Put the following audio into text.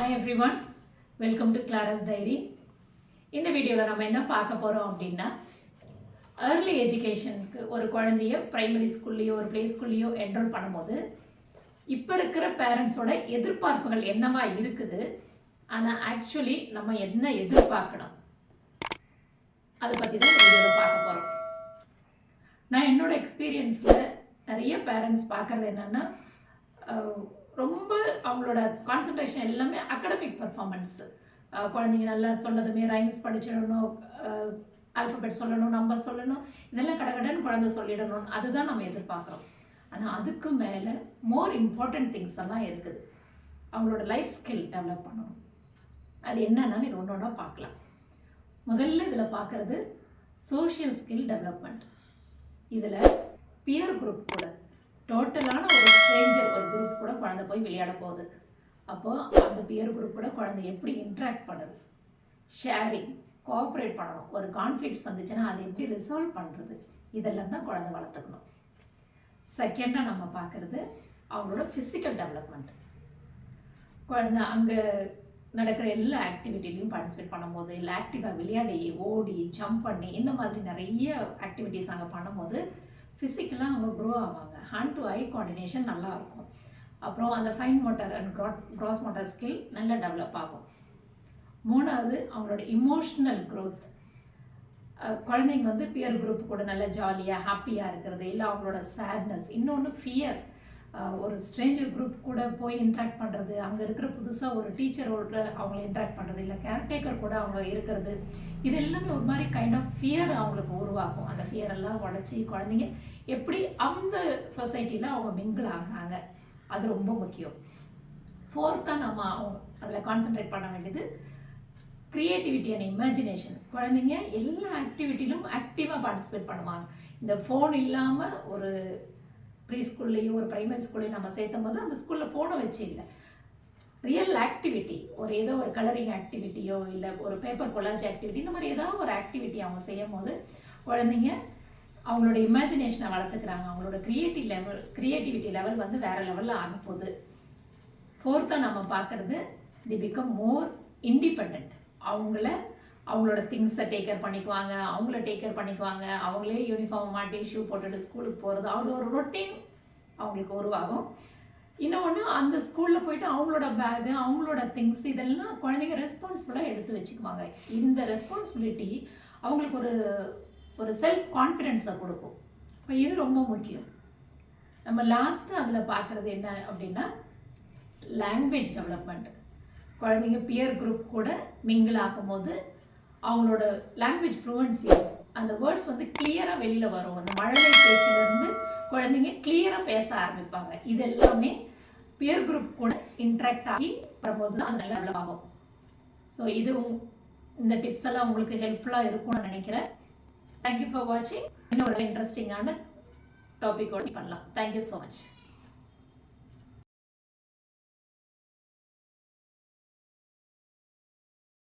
Hi everyone, welcome to Clara's Diary. இந்த வீடியோவில் நம்ம என்ன பார்க்க போகிறோம் அப்படின்னா ஏர்லி எஜுகேஷனுக்கு ஒரு குழந்தைய பிரைமரி ஸ்கூல்லையோ ஒரு ப்ளே ஸ்கூல்லையோ என்ரோல் பண்ணும்போது இப்போ இருக்கிற பேரண்ட்ஸோட எதிர்பார்ப்புகள் என்னவா இருக்குது, ஆனால் ஆக்சுவலி நம்ம என்ன எதிர்பார்க்கணும் அதை பற்றி தான் இந்த வீடியோவில் பார்க்க போகிறோம். நான் என்னோட எக்ஸ்பீரியன்ஸில் நிறைய பேரண்ட்ஸ் பார்க்குறது என்னென்னா ரொம்ப அவங்களோட கான்சன்ட்ரேஷன் எல்லாமே அகடமிக் பர்ஃபார்மன்ஸு. குழந்தைங்க நல்லா சொன்னதுமே ரைம்ஸ் படிச்சிடணும், ஆல்ஃபபெட் சொல்லணும், நம்பர் சொல்லணும், இதெல்லாம் கடகடன்னு குழந்தை சொல்லிடணும், அதுதான் நம்ம எதிர்பார்க்குறோம். ஆனால் அதுக்கு மேலே மோர் இம்பார்ட்டண்ட் திங்ஸ் எல்லாம் இருக்குது. அவங்களோட லைஃப் ஸ்கில் டெவலப் பண்ணணும். அது என்னென்னு இது ஒன்று ஒன்றா பார்க்கலாம். முதல்ல இதில் பார்க்குறது சோஷியல் ஸ்கில் டெவலப்மெண்ட். இதில் பியர் குரூப் கூட டோட்டலான ஒரு ஸ்ட்ரேஞ்சர் ஒரு குரூப் கூட குழந்தை போய் விளையாட போகுது. அப்போது அந்த பியர் குரூப் கூட குழந்தை எப்படி இன்ட்ராக்ட் பண்ணுறது, ஷேரிங், கோஆப்ரேட் பண்ணணும், ஒரு கான்ஃப்ளிக்ட்ஸ் வந்துச்சுன்னா அதை எப்படி ரிசால்வ் பண்ணுறது, இதெல்லாம் தான் குழந்தை வளர்த்துக்கணும். செகண்டாக நம்ம பார்க்குறது அவங்களோட ஃபிசிக்கல் டெவலப்மெண்ட். குழந்தை அங்கே நடக்கிற எல்லா ஆக்டிவிட்டிலையும் பார்ட்டிசிபேட் பண்ணும்போது, இல்லை ஆக்டிவாக விளையாடி ஓடி ஜம்ப் பண்ணி இந்த மாதிரி நிறைய ஆக்டிவிட்டீஸ் அங்கே பண்ணும்போது ஃபிசிக்கலாக அவங்க க்ரோ ஆவாங்க. ஹேண்ட் டு ஐ கோஆர்டினேஷன் நல்லாயிருக்கும். அப்புறம் அந்த fine motor and cross motor skill நல்லா டெவலப் ஆகும். மூணாவது அவங்களோட இமோஷ்னல் க்ரோத். குழந்தைங்க வந்து பியர் குரூப் கூட நல்லா ஜாலியாக ஹாப்பியாக இருக்கிறது, இல்லை அவங்களோட சேட்னஸ். இன்னொன்று ஃபியர், ஒரு ஸ்ட்ரேஞ்சர் குரூப் கூட போய் இன்ட்ராக்ட் பண்ணுறது, அங்கே இருக்கிற புதுசாக ஒரு டீச்சரோட அவங்கள இன்ட்ராக்ட் பண்ணுறது, இல்லை கேர்டேக்கர் கூட அவங்க இருக்கிறது, இது எல்லாமே ஒரு மாதிரி கைண்ட் ஆஃப் ஃபியர் அவங்களுக்கு உருவாக்கும். அந்த ஃபியரெல்லாம் உடச்சி குழந்தைங்க எப்படி அந்த சொசைட்டியில் அவங்க மிங்கிள் ஆகிறாங்க, அது ரொம்ப முக்கியம். ஃபோர்த்தாக நம்ம அவங்க அதில் கான்சென்ட்ரேட் பண்ண வேண்டியது க்ரியேட்டிவிட்டி அண்ட் இமேஜினேஷன். குழந்தைங்க எல்லா ஆக்டிவிட்டியிலும் ஆக்டிவாக பார்ட்டிசிபேட் பண்ணுவாங்க. இந்த ஃபோன் இல்லாமல் ஒரு ப்ரீ ஸ்கூல்லையும் ஒரு ப்ரைமரி ஸ்கூல்லையும் நம்ம சேர்த்தும் போது அந்த ஸ்கூலில் ஃபோனை வச்சு இல்லை, ரியல் ஆக்டிவிட்டி, ஒரு ஏதோ ஒரு கலரிங் ஆக்டிவிட்டியோ இல்லை ஒரு பேப்பர் கொலாஜ் ஆக்டிவிட்டி, இந்த மாதிரி ஏதாவது ஒரு ஆக்டிவிட்டி அவங்க செய்யும் போது குழந்தைங்க அவங்களோட இமேஜினேஷனை வளர்த்துக்கிறாங்க. அவங்களோட க்ரியேட்டிவிட்டி லெவல் வந்து வேறு லெவலில் ஆக போகுது. ஃபோர்த்தாக நம்ம பார்க்குறது தி பிகம் மோர் இண்டிபெண்ட். அவங்களோட திங்ஸை டேக் கேர் பண்ணிக்குவாங்க, அவங்களே யூனிஃபார்ம் மாட்டி ஷூ போட்டுட்டு ஸ்கூலுக்கு போகிறது, அவங்க ஒரு ரொட்டீன் அவங்களுக்கு உருவாகும். இன்னொன்று அந்த ஸ்கூலில் போயிட்டு அவங்களோட பேகு, அவங்களோட திங்ஸ் இதெல்லாம் குழந்தைங்க ரெஸ்பான்சிபிளாக எடுத்து வச்சுக்குவாங்க. இந்த ரெஸ்பான்சிபிலிட்டி அவங்களுக்கு ஒரு செல்ஃப் கான்ஃபிடென்ஸை கொடுக்கும். இப்போ இது ரொம்ப முக்கியம். நம்ம லாஸ்ட்டு அதில் பார்க்குறது என்ன அப்படின்னா லாங்குவேஜ் டெவலப்மெண்ட். குழந்தைங்க பியர் குரூப் கூட மிங்கிள் ஆகும்போது அவங்களோட லாங்குவேஜ் ஃப்ளூவன்சி, அந்த வேர்ட்ஸ் வந்து கிளியராக வெளியில் வரும். அந்த மழலை பேச்சிலேருந்து குழந்தைங்க கிளியராக பேச ஆரம்பிப்பாங்க. இது எல்லாமே பியர் குரூப் கூட இன்ட்ராக்ட் ஆகி வரும்போது தான் அது நல்லா டெவலப் ஆகும். ஸோ இந்த டிப்ஸ் எல்லாம் உங்களுக்கு ஹெல்ப்ஃபுல்லாக இருக்கும்னு நினைக்கிறேன். தேங்க்யூ ஃபார் வாட்சிங். இன்னொரு இன்ட்ரெஸ்டிங்கான டாபிக் பண்ணலாம். Thank you so much.